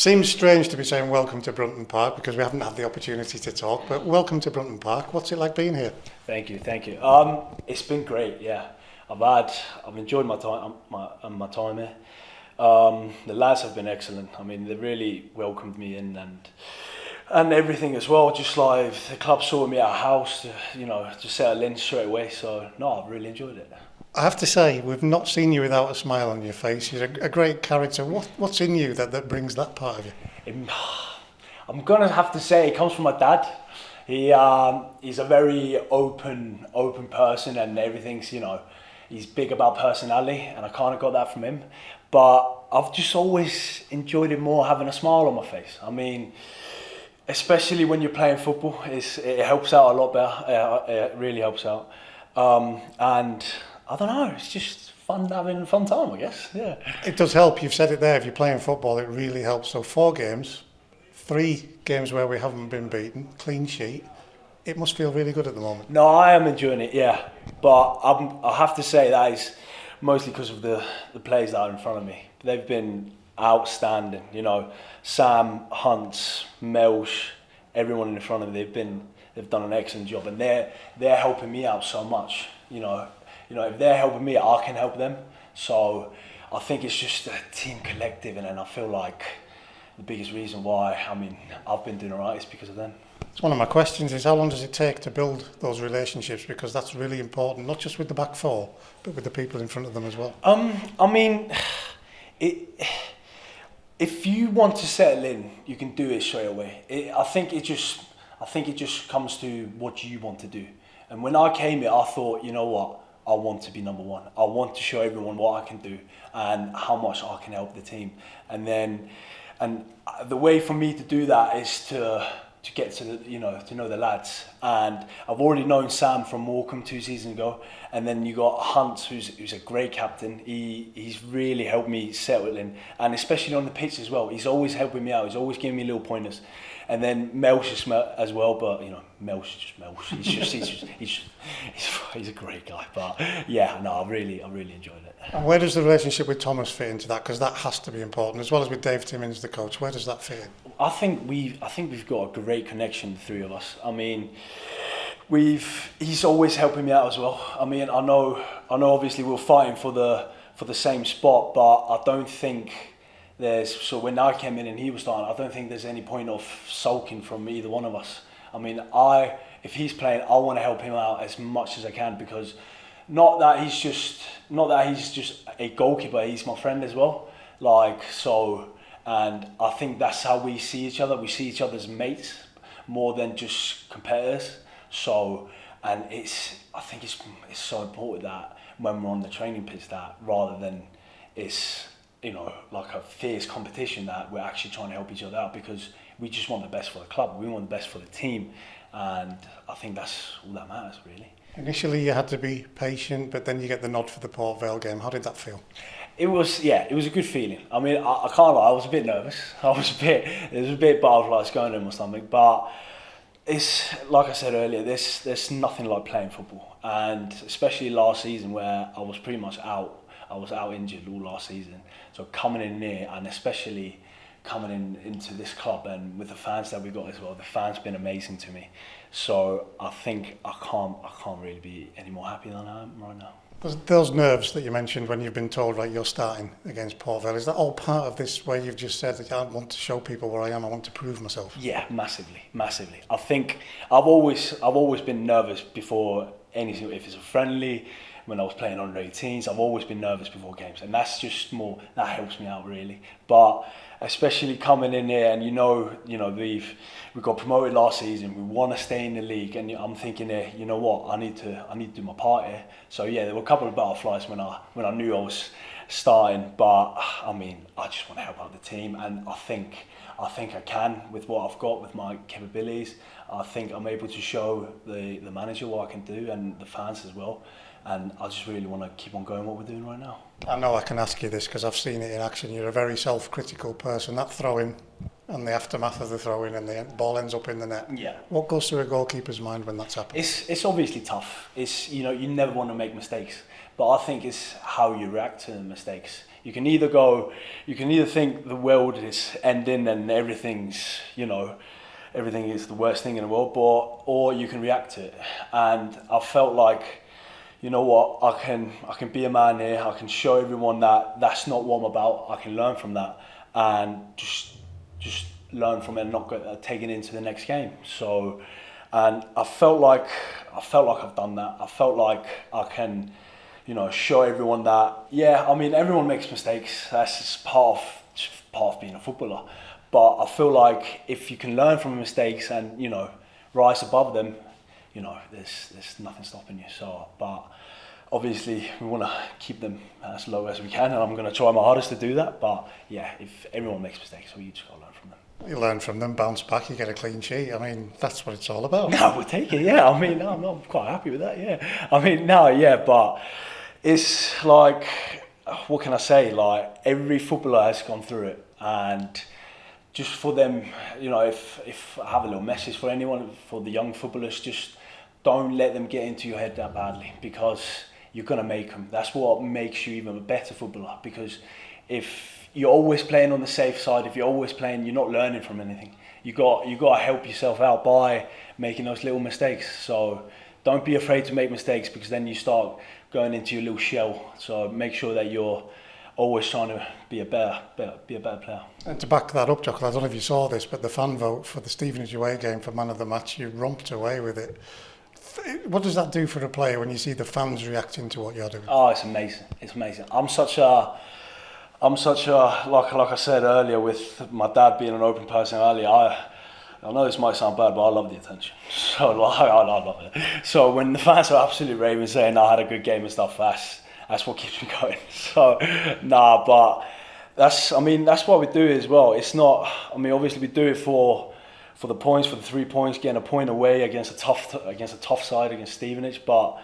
Seems strange to be saying welcome to Brunton Park because we haven't had the opportunity to talk, but welcome to Brunton Park. What's it like being here? Thank you. It's been great. Yeah, I've enjoyed my time here. The lads have been excellent. I mean, they really welcomed me in and everything as well. Just like the club sorted me out a house, to settle in straight away. So no, I've really enjoyed it. I have to say, we've not seen you without a smile on your face. You're a great character. What's in you that brings that part of you? I'm gonna have to say it comes from my dad. He's a very open person, and everything's he's big about personality, and I kind of got that from him. But I've just always enjoyed it more having a smile on my face. I mean, especially when you're playing football, it helps out a lot better. It really helps out, and I don't know. It's just fun having a fun time, I guess. Yeah. It does help. You've said it there. If you're playing football, it really helps. So 4 games, 3 games where we haven't been beaten, clean sheet. It must feel really good at the moment. No, I am enjoying it. Yeah, but I have to say that is mostly because of the players that are in front of me. They've been outstanding. Sam, Hunt, Melsh, everyone in front of me. They've done an excellent job, and they're helping me out so much. If they're helping me, I can help them. So I think it's just a team collective, and then I feel like the biggest reason why I've been doing alright is because of them. It's one of my questions is how long does it take to build those relationships, because that's really important, not just with the back 4 but with the people in front of them as well. If you want to settle in, you can do it straight away. I think it just comes to what you want to do. And when I came here, I thought, you know what, I want to be number 1. I want to show everyone what I can do and how much I can help the team. And the way for me to do that is to get to to know the lads. And I've already known Sam from Morecambe 2 seasons ago, and then you got Hunt, who's a great captain. He's really helped me settle in, and especially on the pitch as well. He's always helping me out. He's always giving me little pointers. And then Melsh as well, but Melsh is just Melsh. He's a great guy. But yeah, no, I really enjoyed it. And where does the relationship with Thomas fit into that? Because that has to be important, as well as with Dave Timmins, the coach. Where does that fit in? I think we've got a great connection, the 3 of us. I mean, he's always helping me out as well. I mean, I know obviously we're fighting for the same spot, but I don't think so when I came in and he was starting, I don't think there's any point of sulking from either one of us. I mean, if he's playing, I want to help him out as much as I can, because not that he's just a goalkeeper, he's my friend as well. And I think that's how we see each other. We see each other as mates more than just competitors. So, and I think it's so important that when we're on the training pitch, that rather than it's like a fierce competition, that we're actually trying to help each other out, because we just want the best for the club, we want the best for the team, and I think that's all that matters, really. Initially you had to be patient, but then you get the nod for the Port Vale game. How did that feel? It was a good feeling. I mean, I can't lie, I was a bit nervous. There was a bit butterflies going on or something, but it's like I said earlier, there's nothing like playing football, and especially last season where I was pretty much out. I was out injured all last season. So coming in here, and especially coming into this club, and with the fans that we got as well, the fans been amazing to me. So I think I can't really be any more happy than I am right now. Those nerves that you mentioned when you've been told, right, you're starting against Port Vale, is that all part of this where you've just said that I want to show people where I am, I want to prove myself? Yeah, massively. I think I've always been nervous before anything. If it's a friendly, when I was playing under 18s, I've always been nervous before games, and that's just more, that helps me out really. But especially coming in here, and we got promoted last season, we want to stay in the league, and I'm thinking here, you know what, I need to do my part here. So yeah, there were a couple of butterflies when I knew I was starting, but I mean, I just want to help out the team, and I think I can with what I've got, with my capabilities. I think I'm able to show the manager what I can do, and the fans as well. And I just really want to keep on going what we're doing right now. I know I can ask you this because I've seen it in action. You're a very self-critical person. That throw-in and the aftermath of the throw-in, and the ball ends up in the net. Yeah. What goes through a goalkeeper's mind when that's happened? It's obviously tough. It's you never want to make mistakes, But I think it's how you react to the mistakes. You can either think the world is ending and everything's, everything is the worst thing in the world, or you can react to it. And I felt like, you know what, I can be a man here. I can show everyone that that's not what I'm about. I can learn from that and just learn from it and not take it into the next game. So, and I felt like I've done that. I felt like I can, show everyone that, everyone makes mistakes. That's just part of being a footballer. But I feel like if you can learn from mistakes and, rise above them, there's nothing stopping you. So, but obviously we want to keep them as low as we can, and I'm going to try my hardest to do that. But yeah, if everyone makes mistakes, we just got to learn from them. You learn from them, bounce back, you get a clean sheet. I mean, that's what it's all about. No, we'll take it, yeah. I mean, I'm quite happy with that, yeah. I mean, no, yeah, but it's like, what can I say? Like, every footballer has gone through it, and just for them, if I have a little message for anyone, for the young footballers, just don't let them get into your head that badly, because you're going to make them. That's what makes you even a better footballer, because if you're always playing on the safe side, if you're always playing, you're not learning from anything. You got to help yourself out by making those little mistakes. So don't be afraid to make mistakes, because then you start going into your little shell. So make sure that you're always trying to be a better player. And to back that up, Jokull, I don't know if you saw this, but the fan vote for the Stevenage away game for man of the match, you romped away with it. What does that do for a player when you see the fans reacting to what you're doing? Oh, it's amazing. It's amazing. I'm such a like I said earlier, with my dad being an open personality, I know this might sound bad, but I love the attention. So I love it. So when the fans are absolutely raving, saying I had a good game and stuff, that's what keeps me going. So but that's what we do as well. It's not. Obviously we do it for the points, for the 3 points, getting a point away against a tough side, against Stevenage. But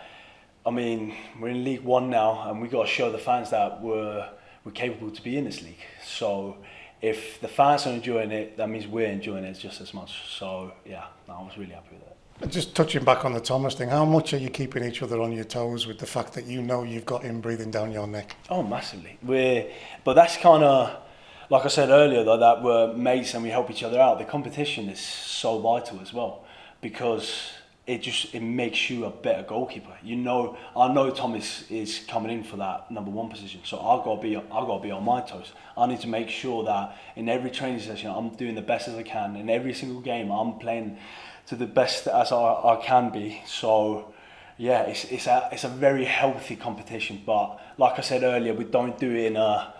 we're in League One now, and we got to show the fans that we're capable to be in this league. So if the fans are enjoying it, that means we're enjoying it just as much. So I was really happy with that. And just touching back on the Thomas thing, how much are you keeping each other on your toes with the fact that you've got him breathing down your neck? Oh, massively. But that's kind of, like I said earlier, though, that we're mates and we help each other out. The competition is so vital as well, because it makes you a better goalkeeper. I know Thomas is coming in for that number 1 position, so I've got to be on my toes. I need to make sure that in every training session I'm doing the best as I can. In every single game I'm playing to the best as I can be. So yeah, it's a very healthy competition. But like I said earlier, we don't do it in a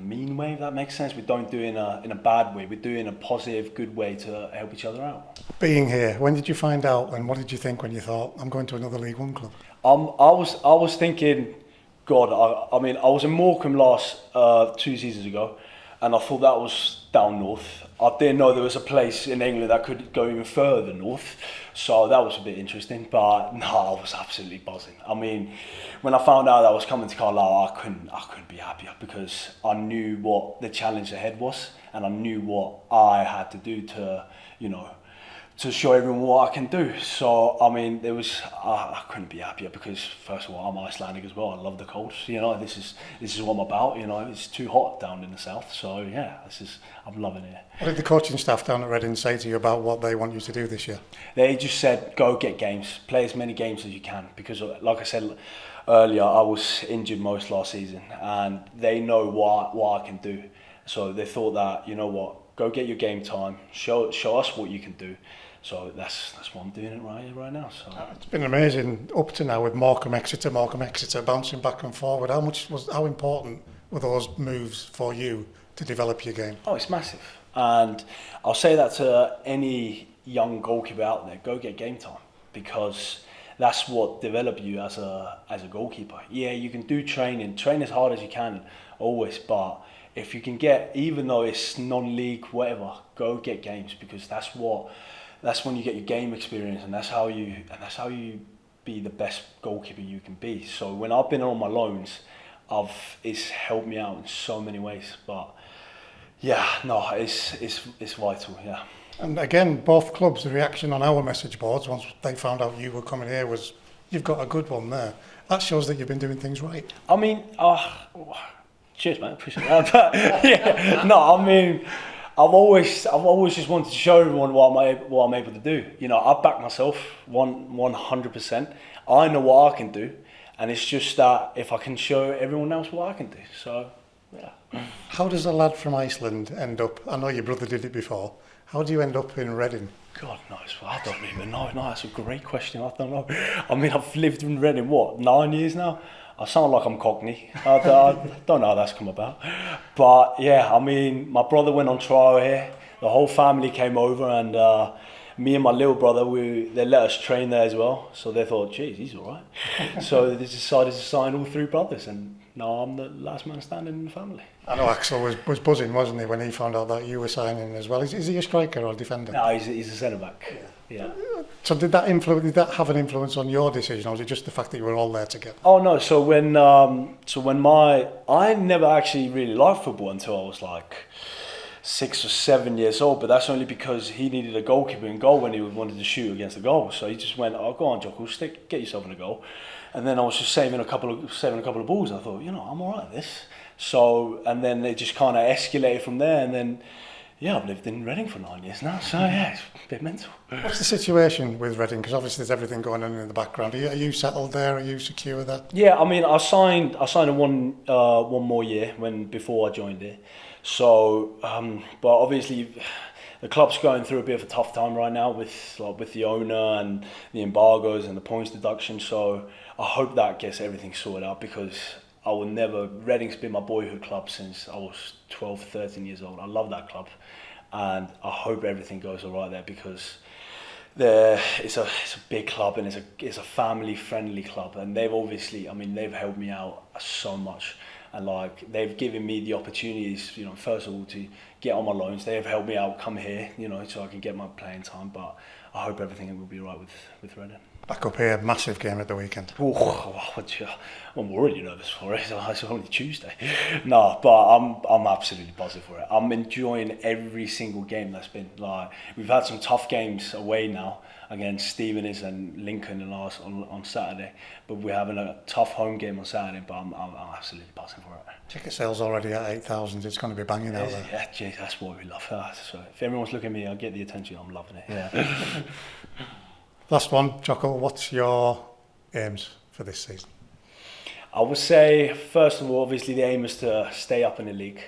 mean way, if that makes sense. We don't do it in a bad way. We do it in a positive, good way to help each other out. Being here, when did you find out, and what did you think when you thought, I'm going to another League One club? I was thinking, God, I was in Morecambe last 2 seasons ago, and I thought that was down north. I didn't know there was a place in England that could go even further north, so that was a bit interesting. But no, I was absolutely buzzing. When I found out I was coming to Carlisle, I couldn't be happier, because I knew what the challenge ahead was, and I knew what I had to do to show everyone what I can do. So I couldn't be happier, because first of all, I'm Icelandic as well. I love the cold. This is what I'm about. It's too hot down in the south. So yeah, I'm loving it. What did the coaching staff down at Reading say to you about what they want you to do this year? They just said, go get games, play as many games as you can, because like I said earlier, I was injured most last season, and they know what I can do. So they thought that, go get your game time, show us what you can do. So that's what I'm doing right now. So it's been amazing up to now with Morecambe Exeter, bouncing back and forward. How important were those moves for you to develop your game? Oh, it's massive, and I'll say that to any young goalkeeper out there: go get game time, because that's what develop you as a goalkeeper. Yeah, you can do train as hard as you can always, but if you can get, even though it's non-league, whatever, go get games, because that's when you get your game experience, and that's how you be the best goalkeeper you can be. So when I've been on my loans, it's helped me out in so many ways. But yeah, no, it's vital. Yeah. And again, both clubs, the reaction on our message boards once they found out you were coming here was, you've got a good one there. That shows that you've been doing things right. I mean, cheers, man. Appreciate that. But, yeah, no, I mean, I've always just wanted to show everyone what I'm able to do. You know, I back myself 100%. I know what I can do, and it's just that if I can show everyone else what I can do. So, yeah. How does a lad from Iceland end up? I know your brother did it before. How do you end up in Reading? God knows. I don't even know. No, that's a great question. I don't know. I mean, I've lived in Reading, 9 years now? I sound like I'm Cockney. I don't know how that's come about. But yeah, I mean, my brother went on trial here. The whole family came over, and me and my little brother, they let us train there as well. So they thought, geez, he's all right. So they decided to sign all 3 brothers, and now I'm the last man standing in the family. I know Axel was buzzing, wasn't he, when he found out that you were signing as well. Is he a striker or a defender? No, he's a centre back. Yeah. So did that have an influence on your decision, or was it just the fact that you were all there together? Oh no! So when I never actually really liked football until I was like 6 or 7 years old. But that's only because he needed a goalkeeper in goal when he wanted to shoot against the goal. So he just went, "Oh, go on, Jokull, get yourself in a goal." And then I was just saving a couple of balls. I thought, you know, I'm all right at this. So, and then it just kind of escalated from there. And then, yeah, I've lived in Reading for 9 years now. So, yeah, it's a bit mental. What's the situation with Reading? Because obviously there's everything going on in the background. Are you settled there? Are you secure there? Yeah, I mean, I signed a one more year before I joined it. So, but obviously the club's going through a bit of a tough time right now with the owner and the embargoes and the points deduction. So I hope that gets everything sorted out, because Reading's been my boyhood club since I was 12, 13 years old. I love that club, and I hope everything goes all right there, because it's a big club, and it's a family friendly club, and they've helped me out so much, and like they've given me the opportunities, you know, first of all to get on my loans. They have helped me out, come here, you know, so I can get my playing time. But I hope everything will be right with Reading. Back up here, massive game at the weekend. I'm already nervous for it. It's only Tuesday. No, but I'm absolutely positive for it. I'm enjoying every single game that's been. Like, we've had some tough games away now against Stevenage and Lincoln on Saturday, but we're having a tough home game on Saturday. But I'm absolutely buzzing for it. Ticket sales already at 8,000. It's going to be banging out there. Yeah, geez, that's what we love. So if everyone's looking at me, I get the attention. I'm loving it. Yeah. Last one, Jokull, what's your aims for this season? I would say, first of all, obviously the aim is to stay up in the league,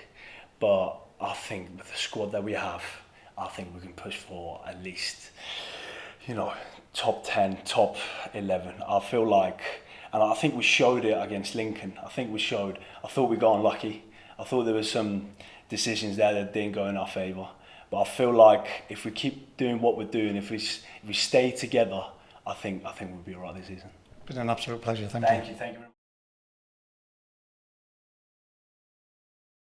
but I think with the squad that we have, I think we can push for at least, you know, top 10, top 11. I feel like, and I think we showed it against Lincoln. I thought we got unlucky. I thought there was some decisions there that didn't go in our favour. But I feel like if we keep doing what we're doing, if we stay together, I think we'll be all right this season. It's been an absolute pleasure. Thank you. Thank you.